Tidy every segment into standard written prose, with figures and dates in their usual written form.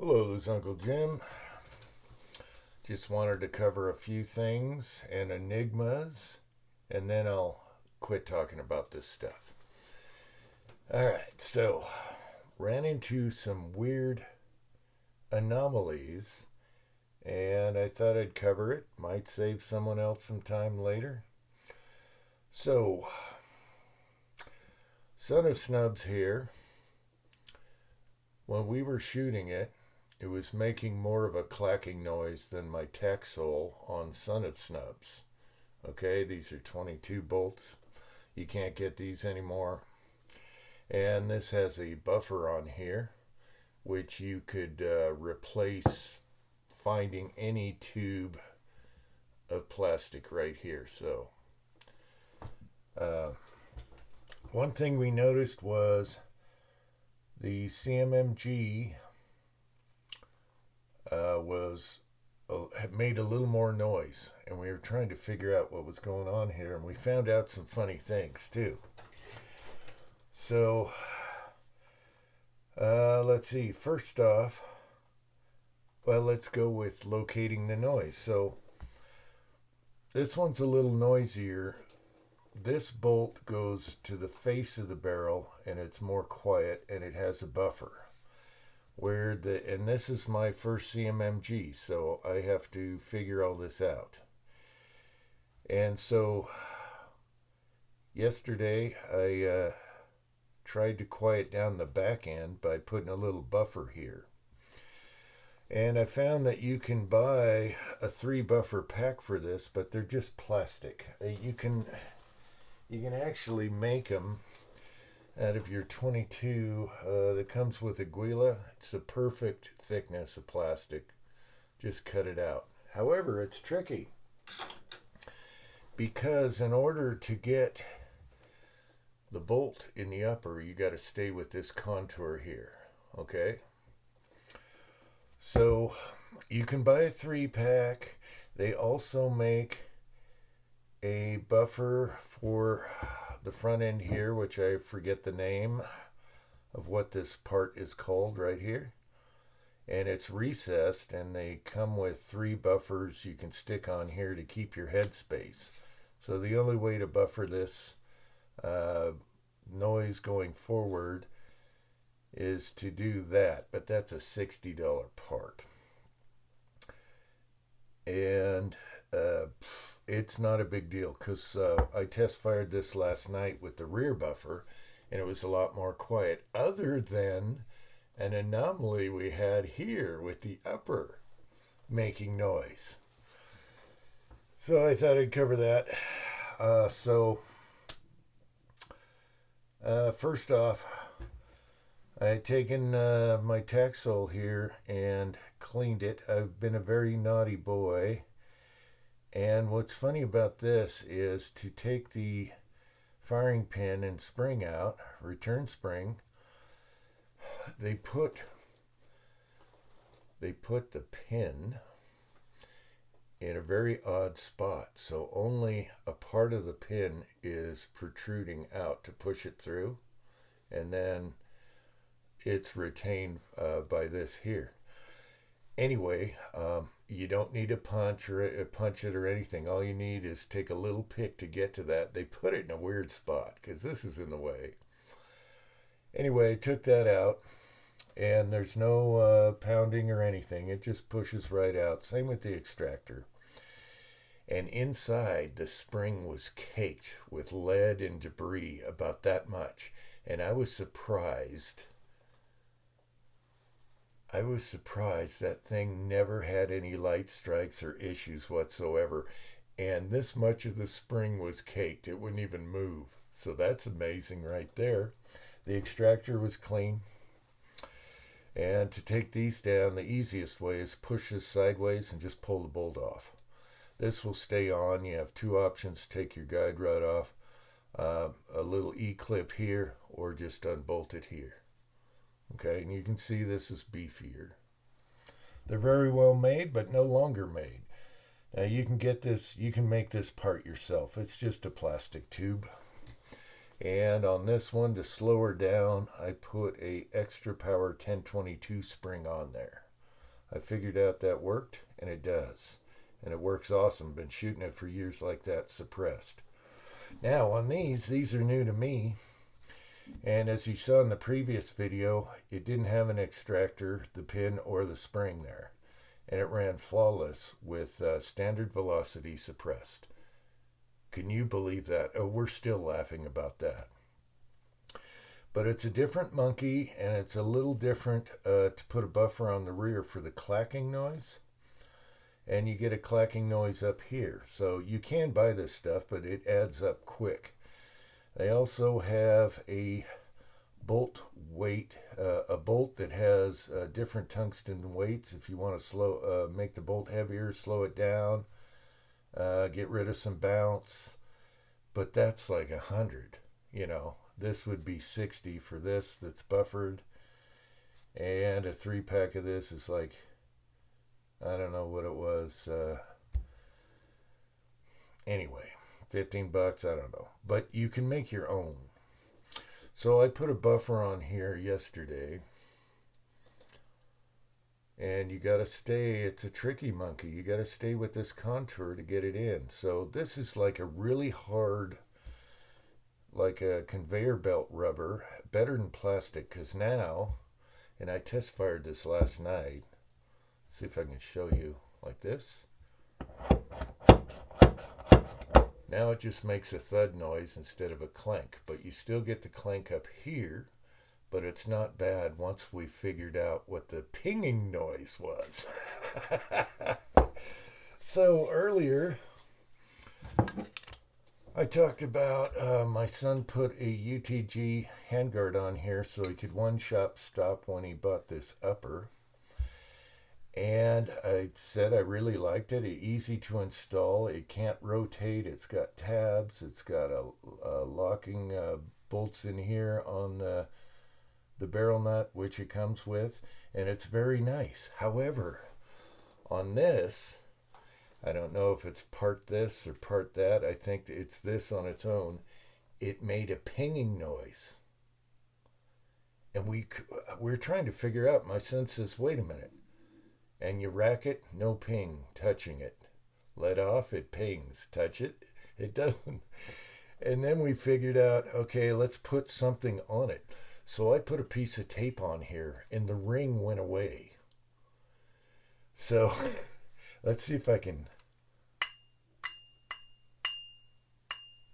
Hello, this is Uncle Jim. Just wanted to cover a few things and enigmas, and then I'll quit talking about this stuff. Alright, so ran into some weird anomalies, and I thought I'd cover it. Might save someone else some time later. So, Son of Snubs here. When we were shooting it, it was making more of a clacking noise than my Taxol on Son of Snubs. Okay, these are 22 bolts. You can't get these anymore. And this has a buffer on here, which you could replace finding any tube of plastic right here. So, one thing we noticed was the CMMG made a little more noise, and we were trying to figure out what was going on here, and we found out some funny things too. So let's see. First off, well, let's go with locating the noise. So this one's a little noisier. This bolt goes to the face of the barrel, and it's more quiet, and it has a buffer. And this is my first CMMG, so I have to figure all this out. And so yesterday I tried to quiet down the back end by putting a little buffer here. And I found that you can buy a 3 buffer pack for this, but they're just plastic. You can actually make them out of your 22 that comes with Aguila. It's the perfect thickness of plastic. Just cut it out. However, it's tricky because in order to get the bolt in the upper, you got to stay with this contour here. Okay? So you can buy a 3-pack. They also make a buffer for the front end here, which I forget the name of what this part is called right here. And it's recessed, and they come with 3 buffers you can stick on here to keep your head space. So the only way to buffer this noise going forward is to do that, but that's a $60 part. And it's not a big deal because I test fired this last night with the rear buffer, and it was a lot more quiet, other than an anomaly we had here with the upper making noise. So I thought I'd cover that. First off, I had taken my Taxol here and cleaned it. I've been a very naughty boy. And what's funny about this is to take the firing pin and spring out, return spring, they put the pin in a very odd spot. So only a part of the pin is protruding out to push it through, and then it's retained by this here. Anyway, you don't need to punch it or anything. All you need is take a little pick to get to that. They put it in a weird spot because this is in the way. Anyway, I took that out, and there's no pounding or anything. It just pushes right out. Same with the extractor. And inside, the spring was caked with lead and debris, about that much. And I was surprised that thing never had any light strikes or issues whatsoever. And this much of the spring was caked. It wouldn't even move. So that's amazing right there. The extractor was clean. And to take these down, the easiest way is push this sideways and just pull the bolt off. This will stay on. You have 2 options. Take your guide rod off. A little E-clip here, or just unbolt it here. Okay, and you can see this is beefier. They're very well made, but no longer made. Now you can make this part yourself. It's just a plastic tube. And on this one, to slow her down, I put a extra power 1022 spring on there. I figured out that worked, and it does. And it works awesome. Been shooting it for years like that, suppressed. Now on these are new to me. And as you saw in the previous video, it didn't have an extractor, the pin, or the spring there. And it ran flawless with standard velocity suppressed. Can you believe that? Oh, we're still laughing about that. But it's a different monkey, and it's a little different to put a buffer on the rear for the clacking noise. And you get a clacking noise up here. So you can buy this stuff, but it adds up quick. They also have a bolt weight, a bolt that has different tungsten weights. If you want to make the bolt heavier, slow it down, get rid of some bounce. But that's like 100, you know. This would be 60 for this that's buffered. And a 3-pack of this is like, I don't know what it was. Anyway, $15, I don't know. But you can make your own. So I put a buffer on here yesterday. And you got to stay, it's a tricky monkey. You got to stay with this contour to get it in. So this is like a really hard, like a conveyor belt rubber, better than plastic, because now, and I test fired this last night. See if I can show you like this. Now it just makes a thud noise instead of a clank, but you still get the clank up here, but it's not bad once we figured out what the pinging noise was. So earlier, I talked about my son put a UTG handguard on here so he could one-shot stop when he bought this upper. And I said I really liked it. It's easy to install. It can't rotate. It's got tabs. It's got a locking bolts in here on the barrel nut, which it comes with. And it's very nice. However, on this, I don't know if it's part this or part that. I think it's this on its own. It made a pinging noise. And we're trying to figure out. My son says, wait a minute. And you rack it, no ping, touching it. Let off, it pings. Touch it, it doesn't. And then we figured out, okay, let's put something on it. So I put a piece of tape on here, and the ring went away. So let's see if I can.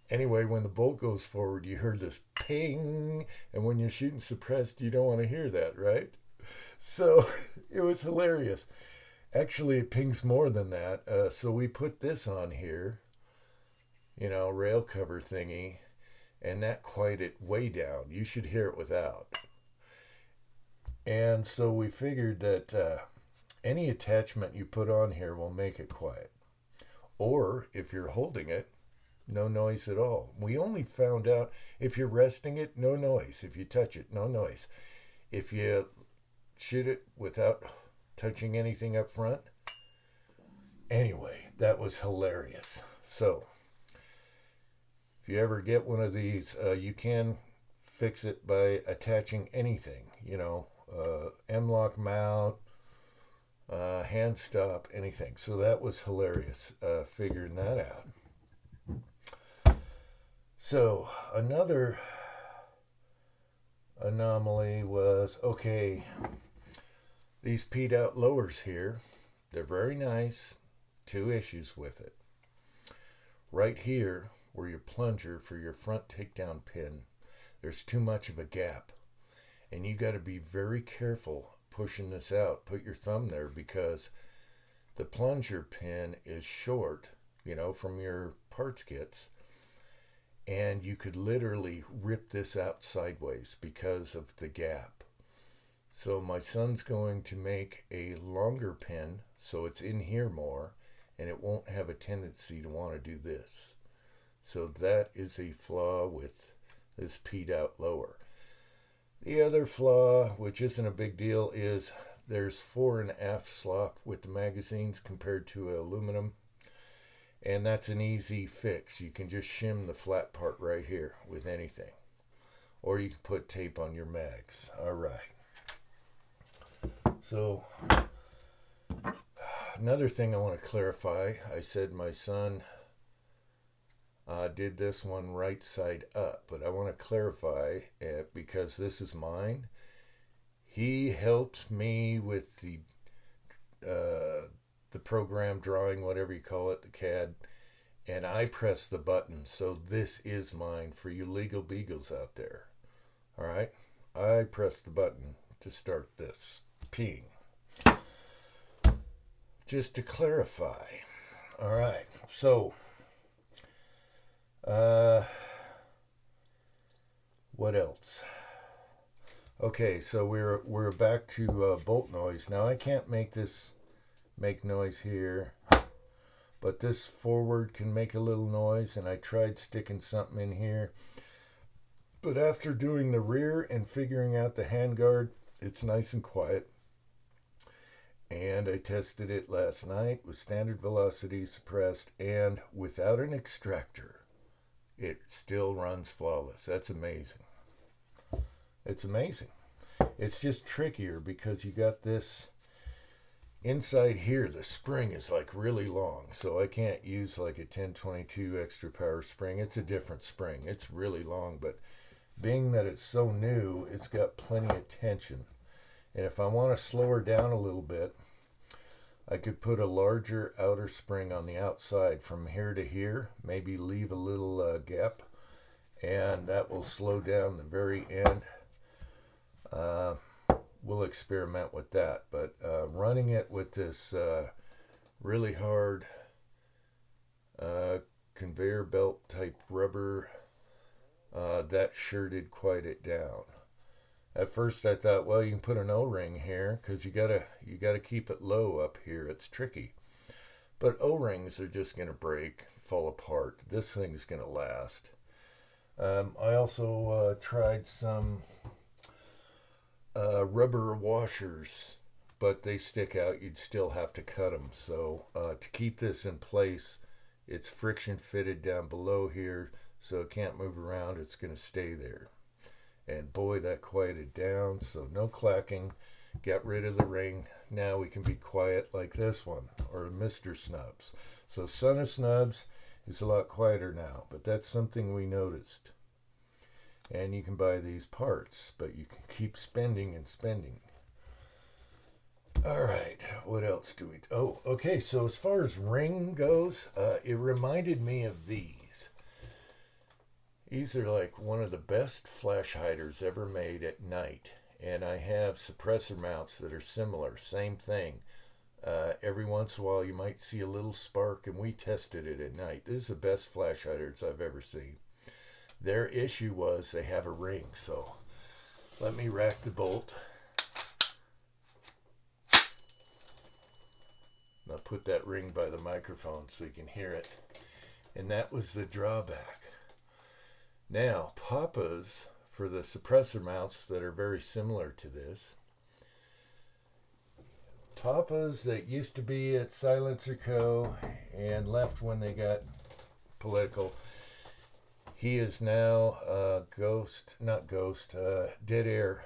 Anyway, when the bolt goes forward, you heard this ping. And when you're shooting suppressed, you don't want to hear that, right? So it was hilarious. Actually, it pings more than that. So we put this on here, you know, rail cover thingy, and that quieted it way down. You should hear it without. And so we figured that any attachment you put on here will make it quiet. Or if you're holding it, no noise at all. We only found out if you're resting it, no noise. If you touch it, no noise. If you shoot it without touching anything up front. Anyway, that was hilarious. So, if you ever get one of these, you can fix it by attaching anything. You know, M-lock mount, hand stop, anything. So that was hilarious, figuring that out. So, another anomaly was, okay, these peed out lowers here, they're very nice. 2 issues with it. Right here, where your plunger for your front takedown pin, there's too much of a gap. And you got to be very careful pushing this out. Put your thumb there, because the plunger pin is short, you know, from your parts kits. And you could literally rip this out sideways because of the gap. So my son's going to make a longer pin so it's in here more, and it won't have a tendency to want to do this. So that is a flaw with this peed out lower. The other flaw, which isn't a big deal, is there's fore and aft slop with the magazines compared to aluminum. And that's an easy fix. You can just shim the flat part right here with anything. Or you can put tape on your mags. All right. So another thing I want to clarify, I said my son did this one right side up, but I want to clarify it because this is mine. He helped me with the program drawing, whatever you call it, the CAD, and I pressed the button. So this is mine for you legal beagles out there. All right, I pressed the button to start this peeing. Just to clarify. All right, so what else? Okay, so we're back to bolt noise. Now I can't make noise here, but this forward can make a little noise, and I tried sticking something in here. But after doing the rear and figuring out the handguard, it's nice and quiet. And I tested it last night with standard velocity suppressed and without an extractor. It still runs flawless. That's amazing. It's amazing. It's just trickier because you got this inside here. The spring is like really long, so I can't use like a 1022 extra power spring. It's a different spring. It's really long, but being that it's so new, it's got plenty of tension. And if I want to slow her down a little bit, I could put a larger outer spring on the outside from here to here, maybe leave a little gap, and that will slow down the very end. We'll experiment with that, but running it with this really hard conveyor belt type rubber, that sure did quiet it down. At first I thought, well, you can put an O-ring here because you gotta keep it low up here. It's tricky. But O-rings are just gonna break, fall apart. This thing's gonna last. I also tried some rubber washers, but they stick out. You'd still have to cut them. So to keep this in place, it's friction fitted down below here, so it can't move around. It's gonna stay there. And boy, that quieted down, so no clacking. Got rid of the ring. Now we can be quiet like this one, or Mr. Snubs. So Son of Snubs is a lot quieter now, but that's something we noticed. And you can buy these parts, but you can keep spending and spending. All right, what else do we... Oh, okay, so as far as ring goes, it reminded me of these. These are like one of the best flash hiders ever made at night. And I have suppressor mounts that are similar, same thing. Every once in a while you might see a little spark, and we tested it at night. This is the best flash hiders I've ever seen. Their issue was they have a ring, so let me rack the bolt. I'll put that ring by the microphone so you can hear it. And that was the drawback. Now, Papa's, for the suppressor mounts that are very similar to this, Papa's that used to be at Silencer Co. and left when they got political, he is now dead air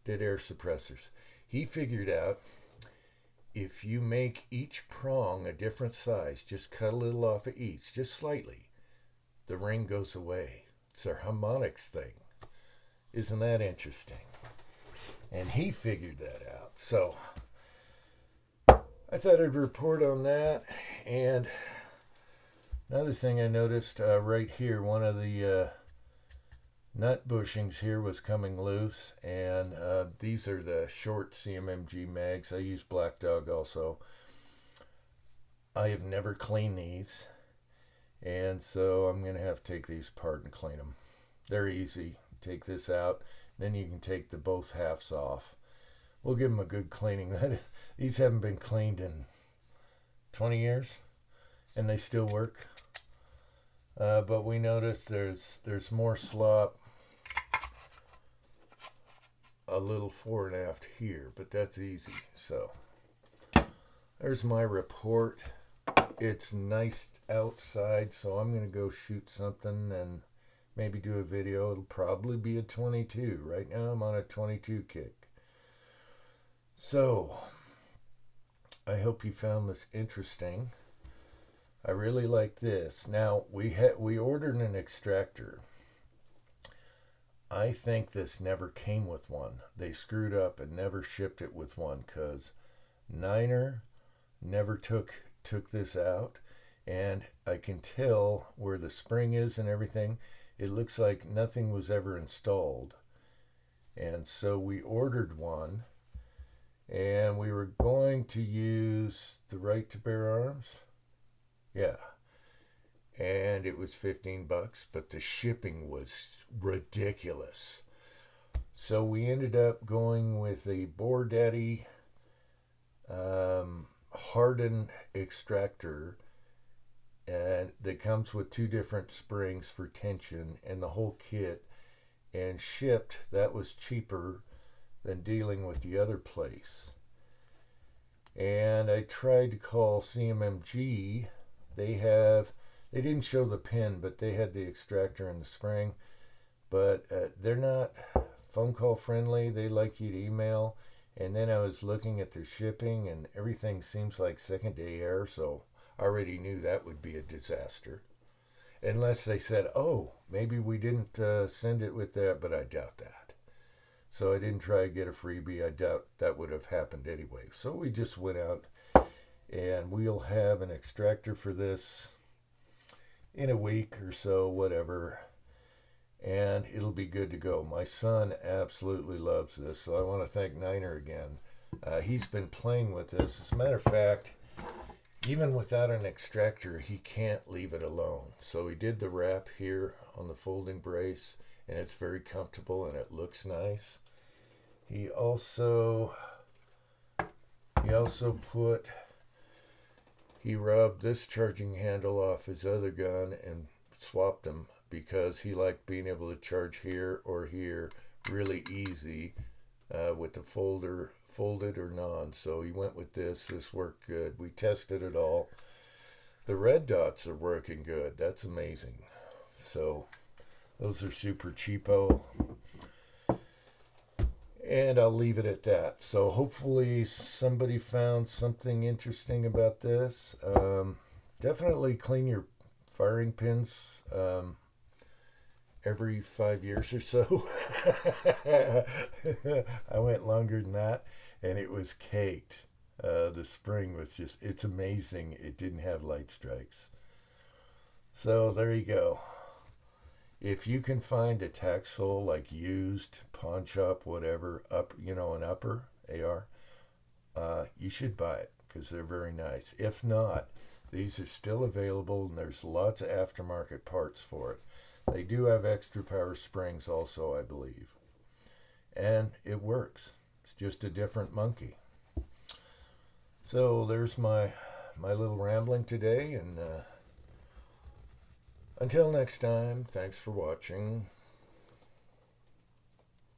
suppressors. He figured out if you make each prong a different size, just cut a little off of each, just slightly, the ring goes away. It's a harmonics thing. Isn't that interesting? And he figured that out. So I thought I'd report on that. And another thing I noticed right here, one of the nut bushings here was coming loose. And these are the short CMMG mags. I use Black Dog also. I have never cleaned these. And so I'm going to have to take these apart and clean them. They're easy. Take this out. Then you can take the both halves off. We'll give them a good cleaning. These haven't been cleaned in 20 years. And they still work. But we notice there's more slop a little fore and aft here. But that's easy. So there's my report. It's nice outside, so I'm going to go shoot something and maybe do a video. It'll probably be a 22. Right now I'm on a 22 kick. So, I hope you found this interesting. I really like this. Now, we ordered an extractor. I think this never came with one. They screwed up and never shipped it with one, because Niner never took this out, and I can tell where the spring is and everything. It looks like nothing was ever installed. And so we ordered one, and we were going to use the right to bear arms. Yeah. And it was $15, but the shipping was ridiculous. So we ended up going with a Boar Daddy hardened extractor, and that comes with 2 different springs for tension and the whole kit, and shipped. That was cheaper than dealing with the other place. And I tried to call CMMG. They didn't show the pin, but they had the extractor and the spring. But they're not phone call friendly. They like you to email. And then I was looking at their shipping, and everything seems like second day air, so I already knew that would be a disaster. Unless they said, oh, maybe we didn't send it with that, but I doubt that. So I didn't try to get a freebie. I doubt that would have happened anyway. So we just went out, and we'll have an extractor for this in a week or so, whatever, and it'll be good to go. My son absolutely loves this, so I want to thank Niner again. He's been playing with this. As a matter of fact, even without an extractor, he can't leave it alone. So he did the wrap here on the folding brace, and it's very comfortable and it looks nice. He also rubbed this charging handle off his other gun and swapped them, because he liked being able to charge here or here really easy with the folder folded or non. So he went with this. This worked good. We tested it all. The red dots are working good. That's amazing. So those are super cheapo. And I'll leave it at that. So hopefully somebody found something interesting about this. Definitely clean your firing pins every 5 years or so. I went longer than that, and it was caked. The spring was just, it's amazing it didn't have light strikes. So there you go. If you can find a tack sole, like used, pawn shop, whatever, an upper AR, you should buy it, because they're very nice. If not, these are still available, and there's lots of aftermarket parts for it. They do have extra power springs also, I believe. And it works. It's just a different monkey. So there's my little rambling today, and until next time, thanks for watching.